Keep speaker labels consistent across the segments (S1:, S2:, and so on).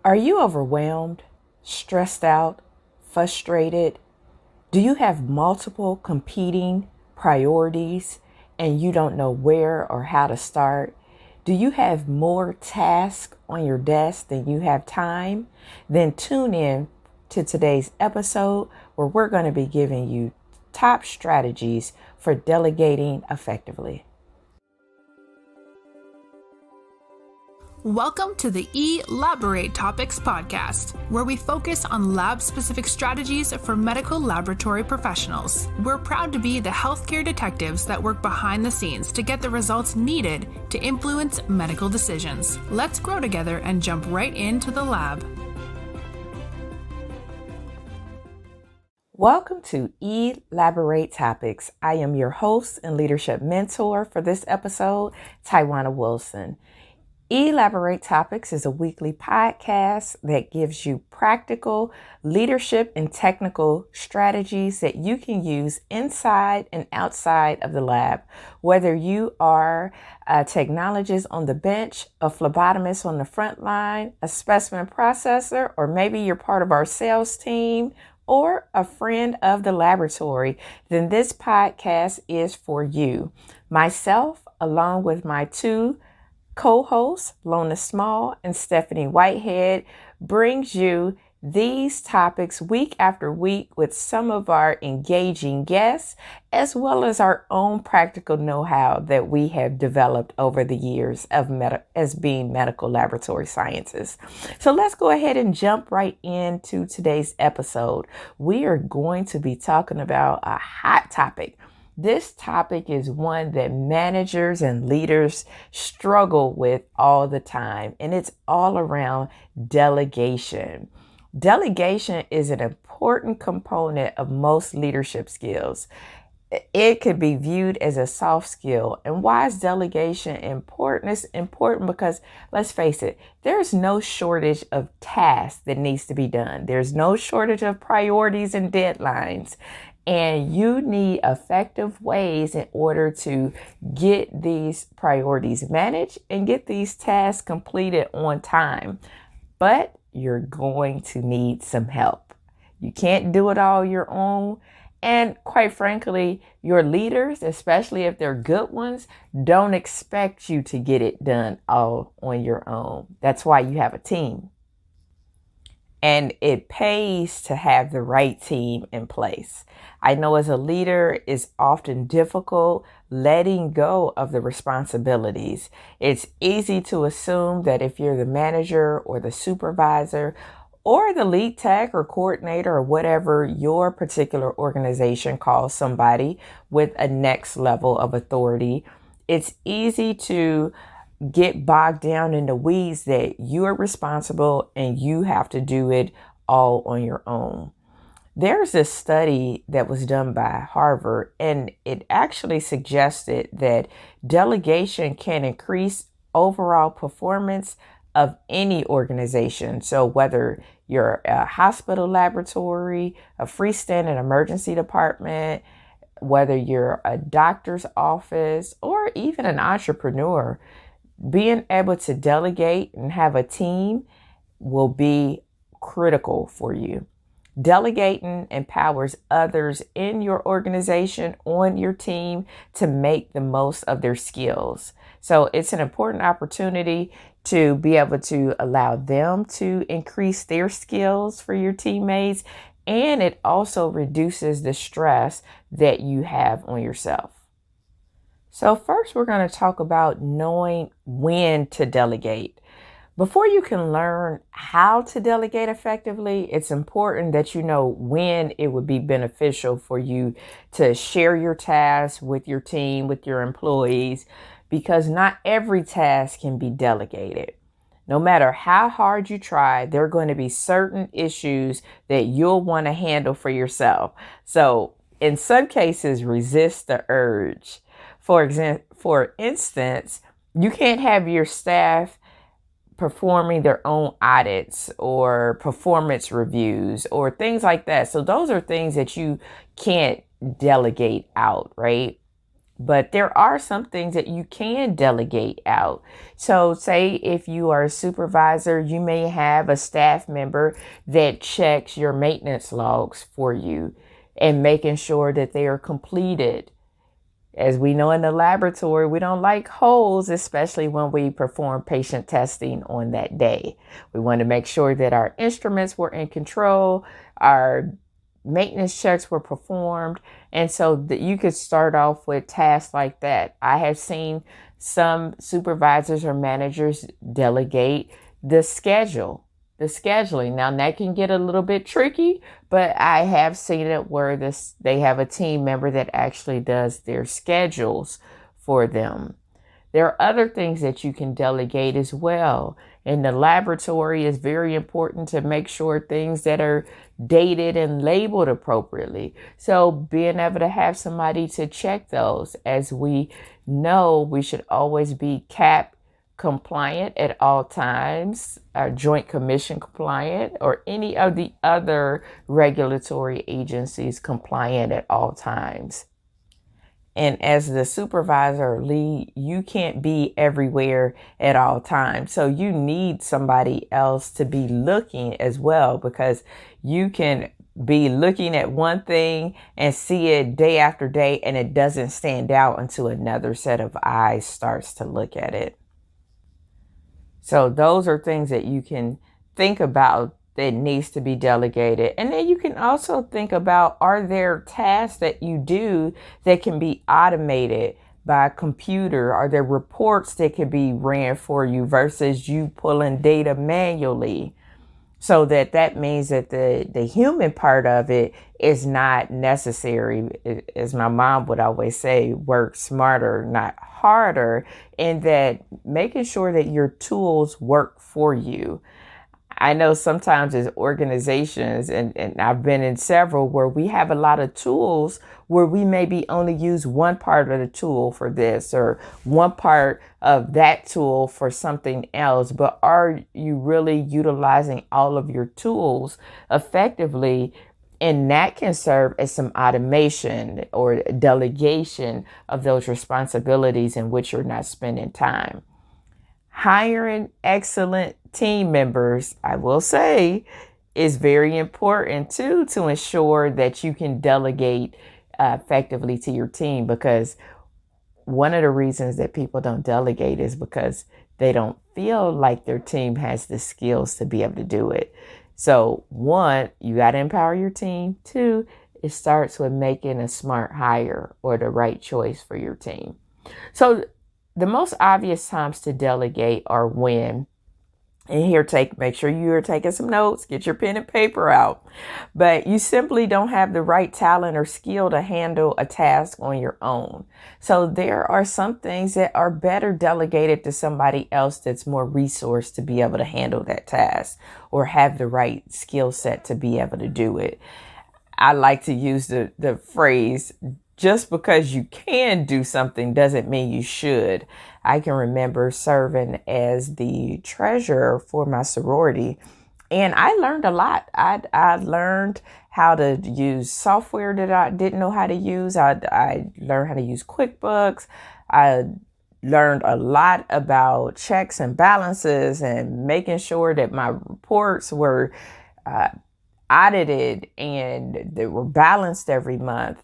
S1: Are you overwhelmed, stressed out, frustrated? Do you have multiple competing priorities and you don't know where or how to start? Do you have more tasks on your desk than you have time? Then tune in to today's episode where we're going to be giving you top strategies for delegating effectively.
S2: Welcome to the eLABorate Topics podcast, where we focus on lab-specific strategies for medical laboratory professionals. We're proud to be the healthcare detectives that work behind the scenes to get the results needed to influence medical decisions. Let's grow together and jump right into the lab.
S1: Welcome to eLABorate Topics. I am your host and leadership mentor for this episode, Tywauna Wilson. eLABorate Topics is a weekly podcast that gives you practical leadership and technical strategies that you can use inside and outside of the lab. Whether you are a technologist on the bench, a phlebotomist on the front line, a specimen processor, or maybe you're part of our sales team, or a friend of the laboratory, then this podcast is for you. Myself, along with my two co-hosts, Lona Small and Stephanie Whitehead, brings you these topics week after week with some of our engaging guests, as well as our own practical know-how that we have developed over the years of as being medical laboratory scientists. So let's go ahead and jump right into today's episode. We are going to be talking about a hot topic. This topic is one that managers and leaders struggle with all the time, and it's all around delegation. Delegation is an important component of most leadership skills. It could be viewed as a soft skill. And why is delegation important? It's important because, let's face it, there's no shortage of tasks that needs to be done. There's no shortage of priorities and deadlines. And you need effective ways in order to get these priorities managed and get these tasks completed on time. But you're going to need some help. You can't do it all your own. And quite frankly, your leaders, especially if they're good ones, don't expect you to get it done all on your own. That's why you have a team. And it pays to have the right team in place. I know as a leader, it's often difficult letting go of the responsibilities. It's easy to assume that if you're the manager or the supervisor or the lead tech or coordinator or whatever your particular organization calls somebody with a next level of authority, it's easy to get bogged down in the weeds that you are responsible and you have to do it all on your own. There's a study that was done by Harvard, and it actually suggested that delegation can increase overall performance of any organization. So whether you're a hospital laboratory, a freestanding emergency department, whether you're a doctor's office, or even an entrepreneur, being able to delegate and have a team will be critical for you. Delegating empowers others in your organization, on your team, to make the most of their skills. So it's an important opportunity to be able to allow them to increase their skills for your teammates. And it also reduces the stress that you have on yourself. So first, we're going to talk about knowing when to delegate. Before you can learn how to delegate effectively, it's important that you know when it would be beneficial for you to share your tasks with your team, with your employees, because not every task can be delegated. No matter how hard you try, there are going to be certain issues that you'll want to handle for yourself. So in some cases, resist the urge. For instance, you can't have your staff performing their own audits or performance reviews or things like that. So those are things that you can't delegate out, right? But there are some things that you can delegate out. So say if you are a supervisor, you may have a staff member that checks your maintenance logs for you and making sure that they are completed. As we know in the laboratory, we don't like holes, especially when we perform patient testing on that day. We want to make sure that our instruments were in control, our maintenance checks were performed, and so that you could start off with tasks like that. I have seen some supervisors or managers delegate the scheduling. Now that can get a little bit tricky, but I have seen it where they have a team member that actually does their schedules for them. There are other things that you can delegate as well. In the laboratory, it's very important to make sure things that are dated and labeled appropriately. So being able to have somebody to check those. As we know, we should always be CAP compliant at all times, Joint Commission compliant, or any of the other regulatory agencies compliant at all times. And as the supervisor or lead, you can't be everywhere at all times. So you need somebody else to be looking as well, because you can be looking at one thing and see it day after day, and it doesn't stand out until another set of eyes starts to look at it. So those are things that you can think about that needs to be delegated. And then you can also think about, are there tasks that you do that can be automated by a computer? Are there reports that can be ran for you versus you pulling data manually? So that means that the human part of it is not necessary. As my mom would always say, work smarter, not harder, and that making sure that your tools work for you. I know sometimes as organizations, and I've been in several, where we have a lot of tools where we maybe only use one part of the tool for this or one part of that tool for something else. But are you really utilizing all of your tools effectively? And that can serve as some automation or delegation of those responsibilities in which you're not spending time. Hiring excellent team members, I will say, is very important too, to ensure that you can delegate effectively to your team. Because one of the reasons that people don't delegate is because they don't feel like their team has the skills to be able to do it. So one, you got to empower your team. Two, it starts with making a smart hire or the right choice for your team. So the most obvious times to delegate are when, and here, make sure you're taking some notes, get your pen and paper out, but you simply don't have the right talent or skill to handle a task on your own. So there are some things that are better delegated to somebody else that's more resourced to be able to handle that task or have the right skill set to be able to do it. I like to use the phrase, just because you can do something doesn't mean you should. I can remember serving as the treasurer for my sorority, and I learned a lot. I learned how to use software that I didn't know how to use. I learned how to use QuickBooks. I learned a lot about checks and balances and making sure that my reports were audited and they were balanced every month.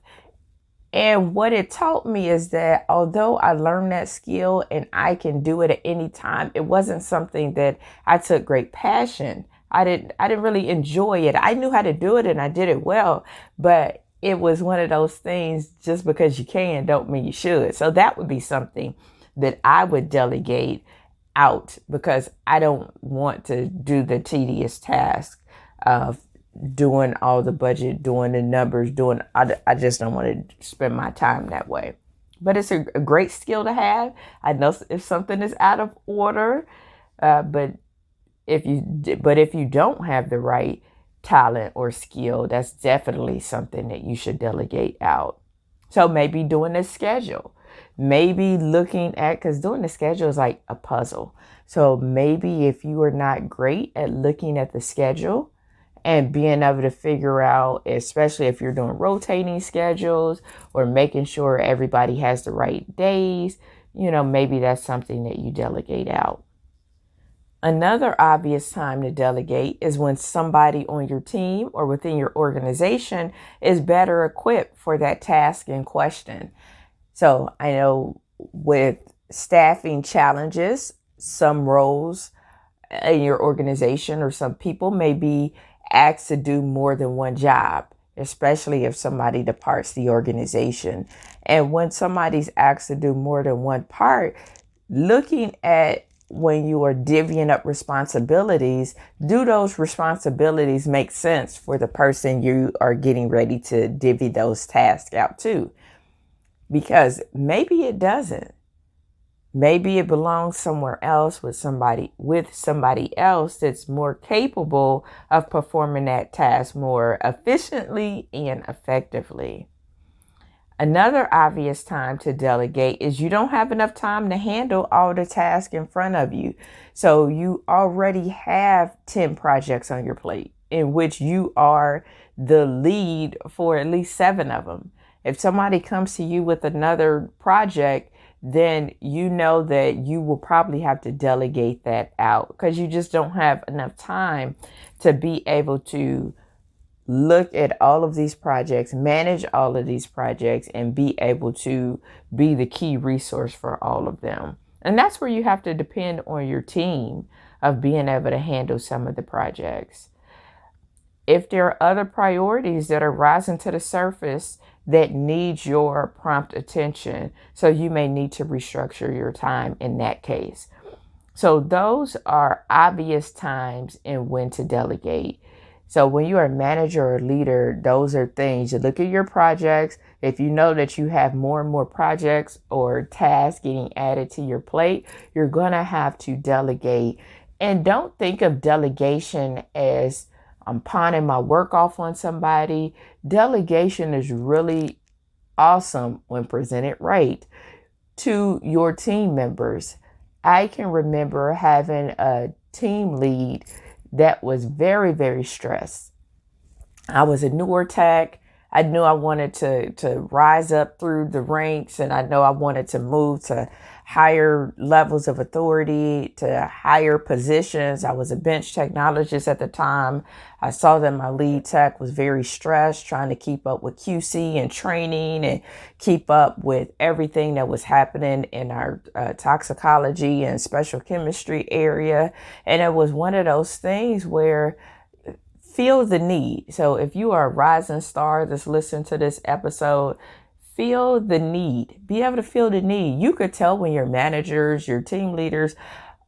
S1: And what it taught me is that although I learned that skill and I can do it at any time, it wasn't something that I took great passion. I didn't really enjoy it. I knew how to do it and I did it well, but it was one of those things, just because you can don't mean you should. So that would be something that I would delegate out, because I don't want to do the tedious task of doing all the budget, doing the numbers, I just don't want to spend my time that way. But it's a great skill to have. I know if something is out of order, but if you don't have the right talent or skill, that's definitely something that you should delegate out. So maybe doing a schedule, maybe looking at, because doing the schedule is like a puzzle. So maybe if you are not great at looking at the schedule, and being able to figure out, especially if you're doing rotating schedules or making sure everybody has the right days, maybe that's something that you delegate out. Another obvious time to delegate is when somebody on your team or within your organization is better equipped for that task in question. So I know with staffing challenges, some roles in your organization or some people may be asked to do more than one job, especially if somebody departs the organization. And when somebody's asked to do more than one part, looking at when you are divvying up responsibilities, do those responsibilities make sense for the person you are getting ready to divvy those tasks out to? Because maybe it doesn't. Maybe it belongs somewhere else with somebody else that's more capable of performing that task more efficiently and effectively. Another obvious time to delegate is you don't have enough time to handle all the tasks in front of you. So you already have 10 projects on your plate in which you are the lead for at least 7 of them. If somebody comes to you with another project, then you know that you will probably have to delegate that out because you just don't have enough time to be able to look at all of these projects, manage all of these projects, and be able to be the key resource for all of them. And that's where you have to depend on your team of being able to handle some of the projects. If there are other priorities that are rising to the surface that need your prompt attention, so you may need to restructure your time in that case. So those are obvious times in when to delegate. So when you are a manager or leader, those are things you look at your projects. If you know that you have more and more projects or tasks getting added to your plate, you're going to have to delegate. And don't think of delegation as I'm pawning my work off on somebody. Delegation is really awesome when presented right to your team members. I can remember having a team lead that was very, very stressed. I was a newer tech. I knew I wanted to rise up through the ranks, and I know I wanted to move to higher levels of authority, to higher positions. I was a bench technologist at the time. I saw that my lead tech was very stressed, trying to keep up with QC and training and keep up with everything that was happening in our toxicology and special chemistry area. And it was one of those things where feel the need. So if you are a rising star that's listening to this episode, feel the need. Be able to feel the need. You could tell when your managers, your team leaders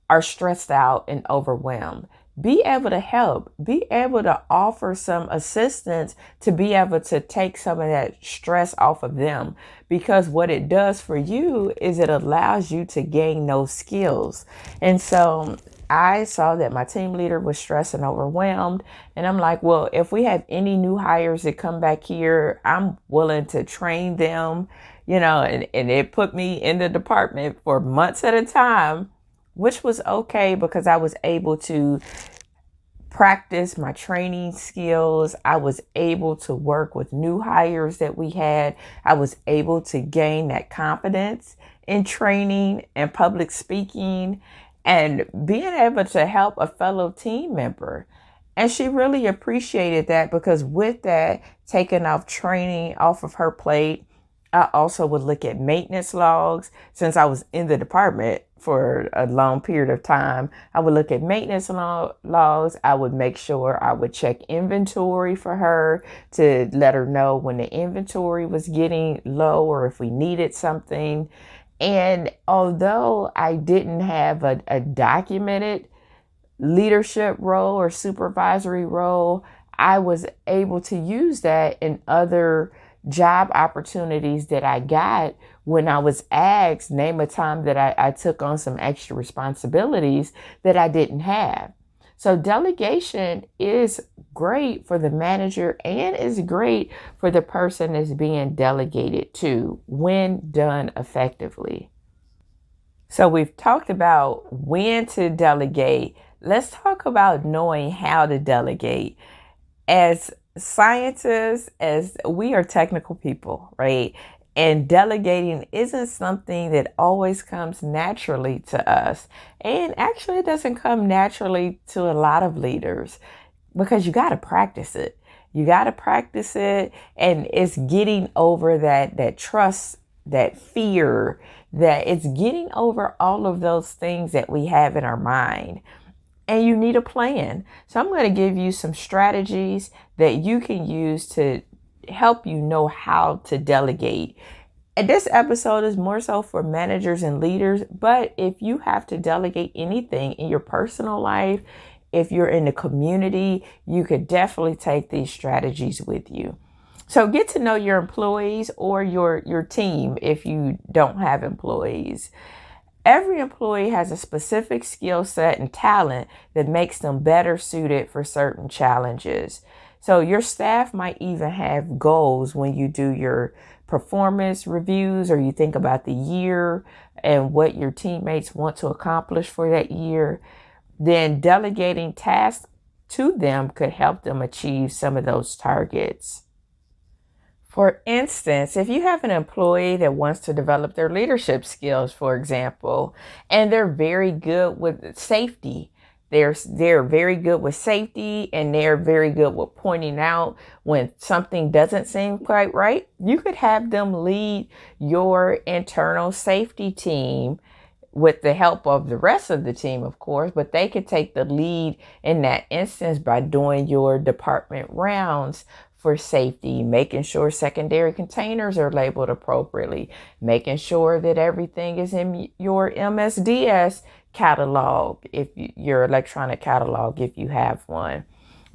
S1: are stressed out and overwhelmed. Be able to help. Be able to offer some assistance to be able to take some of that stress off of them. Because what it does for you is it allows you to gain those skills. And so I saw that my team leader was stressed and overwhelmed. And I'm like, well, if we have any new hires that come back here, I'm willing to train them, and it put me in the department for months at a time, which was okay because I was able to practice my training skills. I was able to work with new hires that we had. I was able to gain that confidence in training and public speaking and being able to help a fellow team member. And she really appreciated that because with that, taking off training off of her plate, I also would look at maintenance logs. Since I was in the department for a long period of time, I would look at maintenance logs. I would make sure I would check inventory for her to let her know when the inventory was getting low or if we needed something. And although I didn't have a documented leadership role or supervisory role, I was able to use that in other job opportunities that I got when I was asked, name a time that I took on some extra responsibilities that I didn't have. So delegation is great for the manager and is great for the person that's being delegated to when done effectively. So we've talked about when to delegate. Let's talk about knowing how to delegate. As scientists, as we are technical people, right? And delegating isn't something that always comes naturally to us. And actually, it doesn't come naturally to a lot of leaders because you got to practice it. You got to practice it. And it's getting over that trust, that fear, that it's getting over all of those things that we have in our mind. And you need a plan. So I'm going to give you some strategies that you can use to help you know how to delegate. And this episode is more so for managers and leaders, but if you have to delegate anything in your personal life, if you're in the community, you could definitely take these strategies with you. So get to know your employees or your team if you don't have employees. Every employee has a specific skill set and talent that makes them better suited for certain challenges. So your staff might even have goals when you do your performance reviews or you think about the year and what your teammates want to accomplish for that year. Then delegating tasks to them could help them achieve some of those targets. For instance, if you have an employee that wants to develop their leadership skills, for example, and they're very good with safety, they're very good with safety and they're very good with pointing out when something doesn't seem quite right, you could have them lead your internal safety team with the help of the rest of the team, of course, but they could take the lead in that instance by doing your department rounds for safety, making sure secondary containers are labeled appropriately, making sure that everything is in your MSDS catalog, if your electronic catalog, if you have one.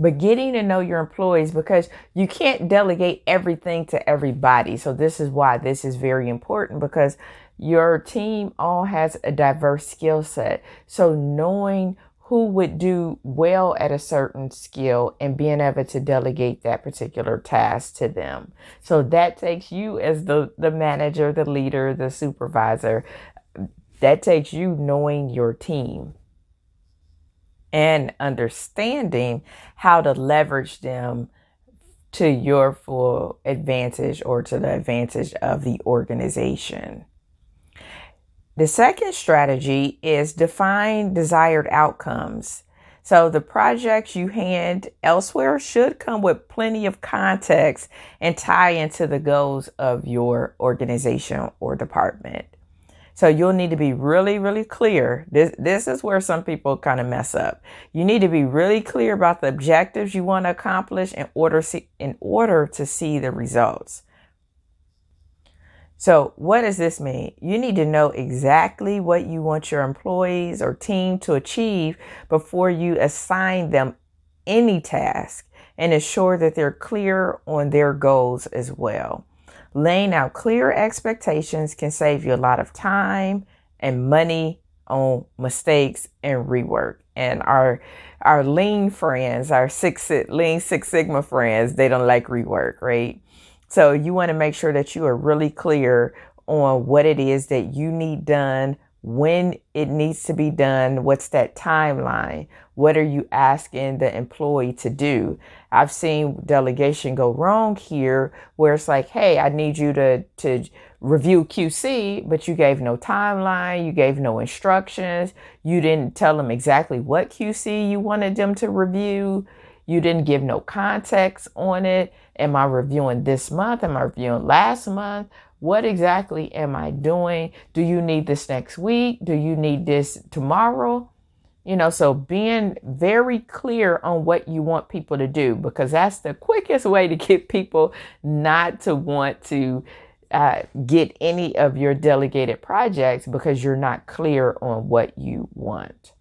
S1: But getting to know your employees, because you can't delegate everything to everybody. So this is why this is very important, because your team all has a diverse skill set. So knowing who would do well at a certain skill and being able to delegate that particular task to them. So that takes you as the manager, the leader, the supervisor. That takes you knowing your team and understanding how to leverage them to your full advantage or to the advantage of the organization. The second strategy is define desired outcomes. So the projects you hand elsewhere should come with plenty of context and tie into the goals of your organization or department. So you'll need to be really, really clear. This is where some people kind of mess up. You need to be really clear about the objectives you want to accomplish in order to see the results. So what does this mean? You need to know exactly what you want your employees or team to achieve before you assign them any task, and ensure that they're clear on their goals as well. Laying out clear expectations can save you a lot of time and money on mistakes and rework. And our lean friends, our Lean Six Sigma friends, they don't like rework, right? So you want to make sure that you are really clear on what it is that you need done, when it needs to be done, what's that timeline, what are you asking the employee to do. I've seen delegation go wrong here where it's like, hey, I need you to review QC, but you gave no timeline, you gave no instructions, you didn't tell them exactly what QC you wanted them to review. You didn't give no context on it. Am I reviewing this month? Am I reviewing last month? What exactly am I doing? Do you need this next week? Do you need this tomorrow? So being very clear on what you want people to do, because that's the quickest way to get people not to want to get any of your delegated projects, because you're not clear on what you want.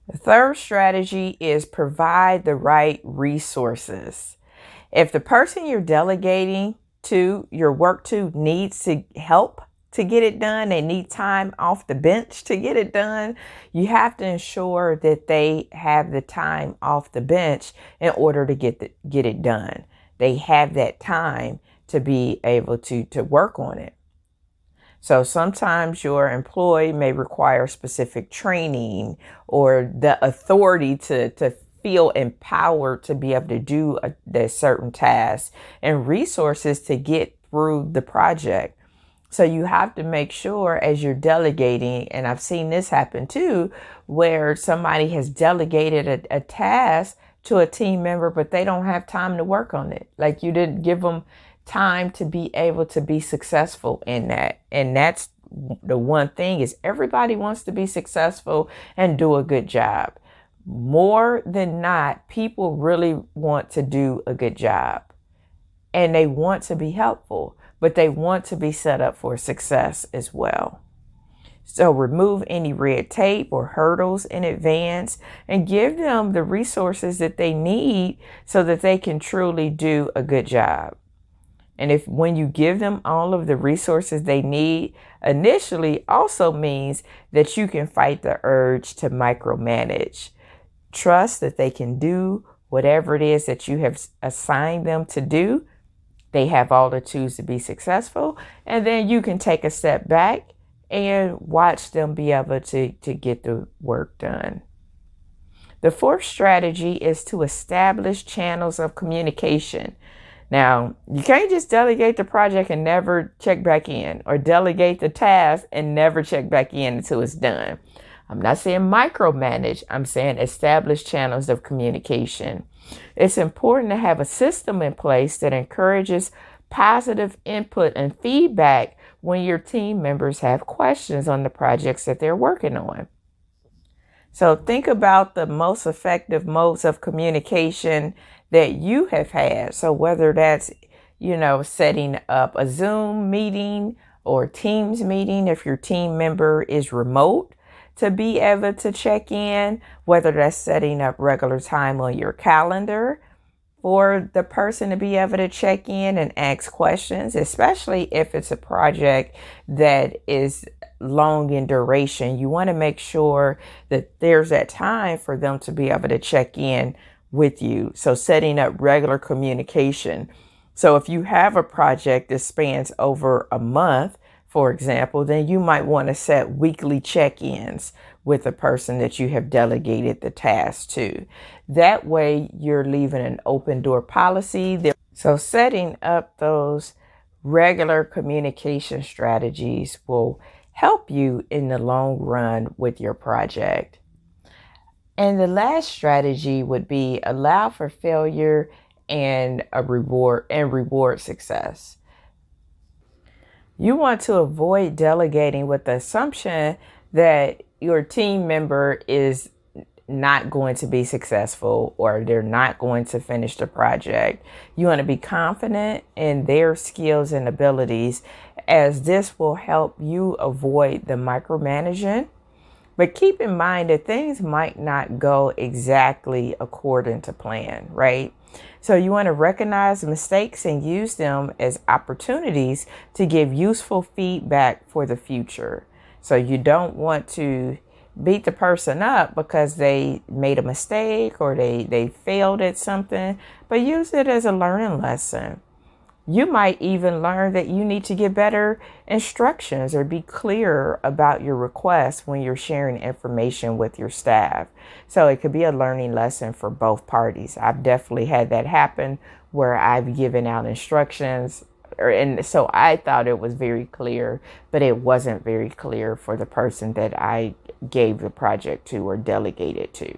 S1: The third strategy is provide the right resources. If the person you're delegating to your work to needs to help to get it done, they need time off the bench to get it done, you have to ensure that they have the time off the bench in order to get it done. They have that time to be able to work on it. So sometimes your employee may require specific training or the authority to feel empowered to be able to do that certain task and resources to get through the project. So you have to make sure as you're delegating, and I've seen this happen too, where somebody has delegated a task to a team member, but they don't have time to work on it. Like you didn't give them time to be able to be successful in that. And that's the one thing is everybody wants to be successful and do a good job. More than not, people really want to do a good job and they want to be helpful, but they want to be set up for success as well. So remove any red tape or hurdles in advance and give them the resources that they need so that they can truly do a good job. And if when you give them all of the resources they need, initially also means that you can fight the urge to micromanage. Trust that they can do whatever it is that you have assigned them to do. They have all the tools to be successful. And then you can take a step back and watch them be able to get the work done. The fourth strategy is to establish channels of communication. Now, you can't just delegate the project and never check back in, or delegate the task and never check back in until it's done. I'm not saying micromanage. I'm saying establish channels of communication. It's important to have a system in place that encourages positive input and feedback when your team members have questions on the projects that they're working on. So think about the most effective modes of communication that you have had. So whether that's, setting up a Zoom meeting or Teams meeting, if your team member is remote, to be able to check in, whether that's setting up regular time on your calendar for the person to be able to check in and ask questions, especially if it's a project that is long in duration. You want to make sure that there's that time for them to be able to check in with you. So setting up regular communication. So if you have a project that spans over a month, for example, then you might want to set weekly check-ins with the person that you have delegated the task to. That way you're leaving an open door policy. So setting up those regular communication strategies will help you in the long run with your project. And the last strategy would be allow for failure and reward success. You want to avoid delegating with the assumption that your team member is not going to be successful or they're not going to finish the project. You want to be confident in their skills and abilities, as this will help you avoid the micromanaging. But keep in mind that things might not go exactly according to plan, right? So you want to recognize mistakes and use them as opportunities to give useful feedback for the future. So you don't want to beat the person up because they made a mistake or they failed at something, but use it as a learning lesson. You might even learn that you need to get better instructions or be clearer about your requests when you're sharing information with your staff. So it could be a learning lesson for both parties. I've definitely had that happen where I've given out instructions, and so I thought it was very clear, but it wasn't very clear for the person that I gave the project to or delegated to.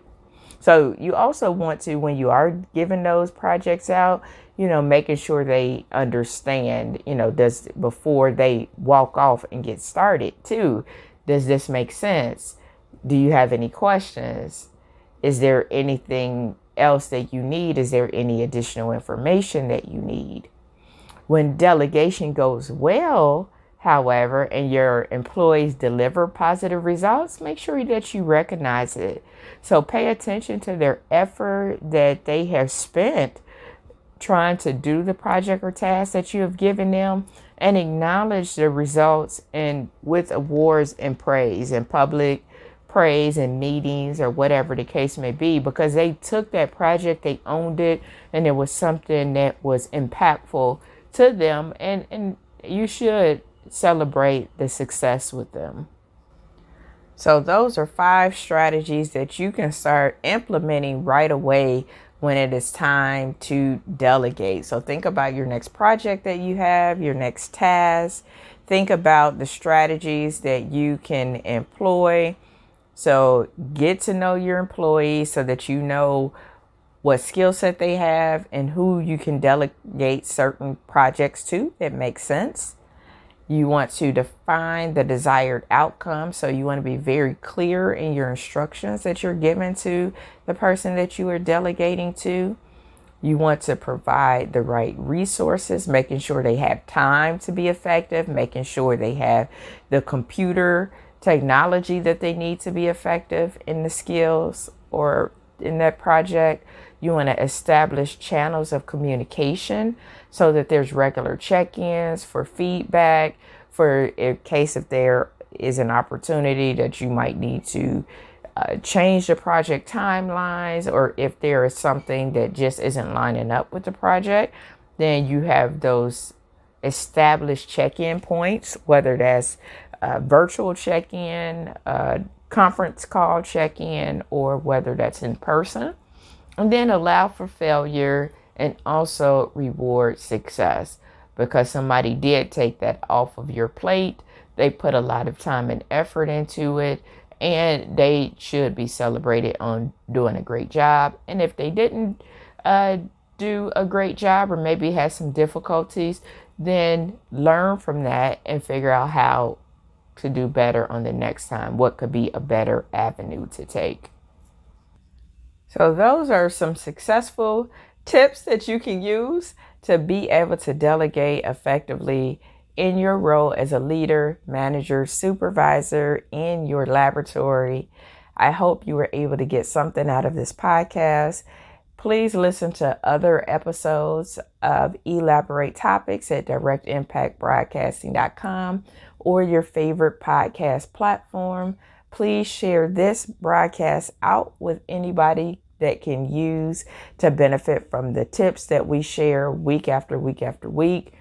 S1: So you also want to, when you are giving those projects out, making sure they understand, before they walk off and get started too. Does this make sense? Do you have any questions? Is there anything else that you need? Is there any additional information that you need? When delegation goes well, however, and your employees deliver positive results, make sure that you recognize it. So pay attention to their effort that they have spent trying to do the project or task that you have given them, and acknowledge the results and with awards and praise and public praise and meetings or whatever the case may be, because they took that project, they owned it, and it was something that was impactful to them, and you should celebrate the success with them. So those are 5 strategies that you can start implementing right away when it is time to delegate. So think about your next project that you have, your next task. Think about the strategies that you can employ. So get to know your employees so that you know what skill set they have and who you can delegate certain projects to that makes sense. You want to define the desired outcome. So you want to be very clear in your instructions that you're giving to the person that you are delegating to. You want to provide the right resources, making sure they have time to be effective, making sure they have the computer technology that they need to be effective in the skills or in that project. You want to establish channels of communication so that there's regular check-ins for feedback, for in case if there is an opportunity that you might need to change the project timelines, or if there is something that just isn't lining up with the project, then you have those established check-in points, whether that's virtual check-in, conference call check-in, or whether that's in person. And then allow for failure and also reward success, because somebody did take that off of your plate. They put a lot of time and effort into it, and they should be celebrated on doing a great job. And if they didn't do a great job or maybe had some difficulties, then learn from that and figure out how to do better on the next time. What could be a better avenue to take? So those are some successful tips that you can use to be able to delegate effectively in your role as a leader, manager, supervisor in your laboratory. I hope you were able to get something out of this podcast. Please listen to other episodes of eLABorate topics at directimpactbroadcasting.com or your favorite podcast platform. Please share this broadcast out with anybody that can use to benefit from the tips that we share week after week after week.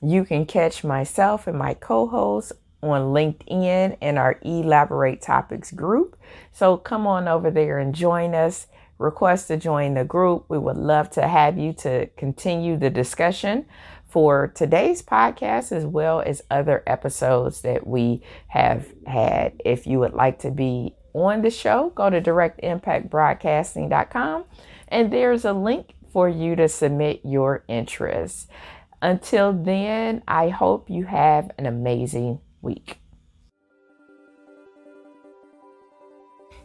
S1: You can catch myself and my co-hosts on LinkedIn in our eLABorate topics group. So come on over there and join us. Request to join the group. We would love to have you to continue the discussion for today's podcast, as well as other episodes that we have had. If you would like to be on the show, go to directimpactbroadcasting.com and there's a link for you to submit your interest. Until then, I hope you have an amazing week.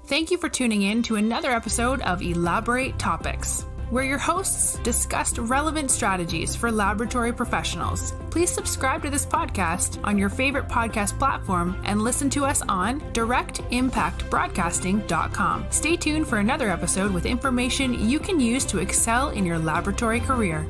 S2: Thank you for tuning in to another episode of eLABorate Topics, where your hosts discussed relevant strategies for laboratory professionals. Please subscribe to this podcast on your favorite podcast platform and listen to us on directimpactbroadcasting.com. Stay tuned for another episode with information you can use to excel in your laboratory career.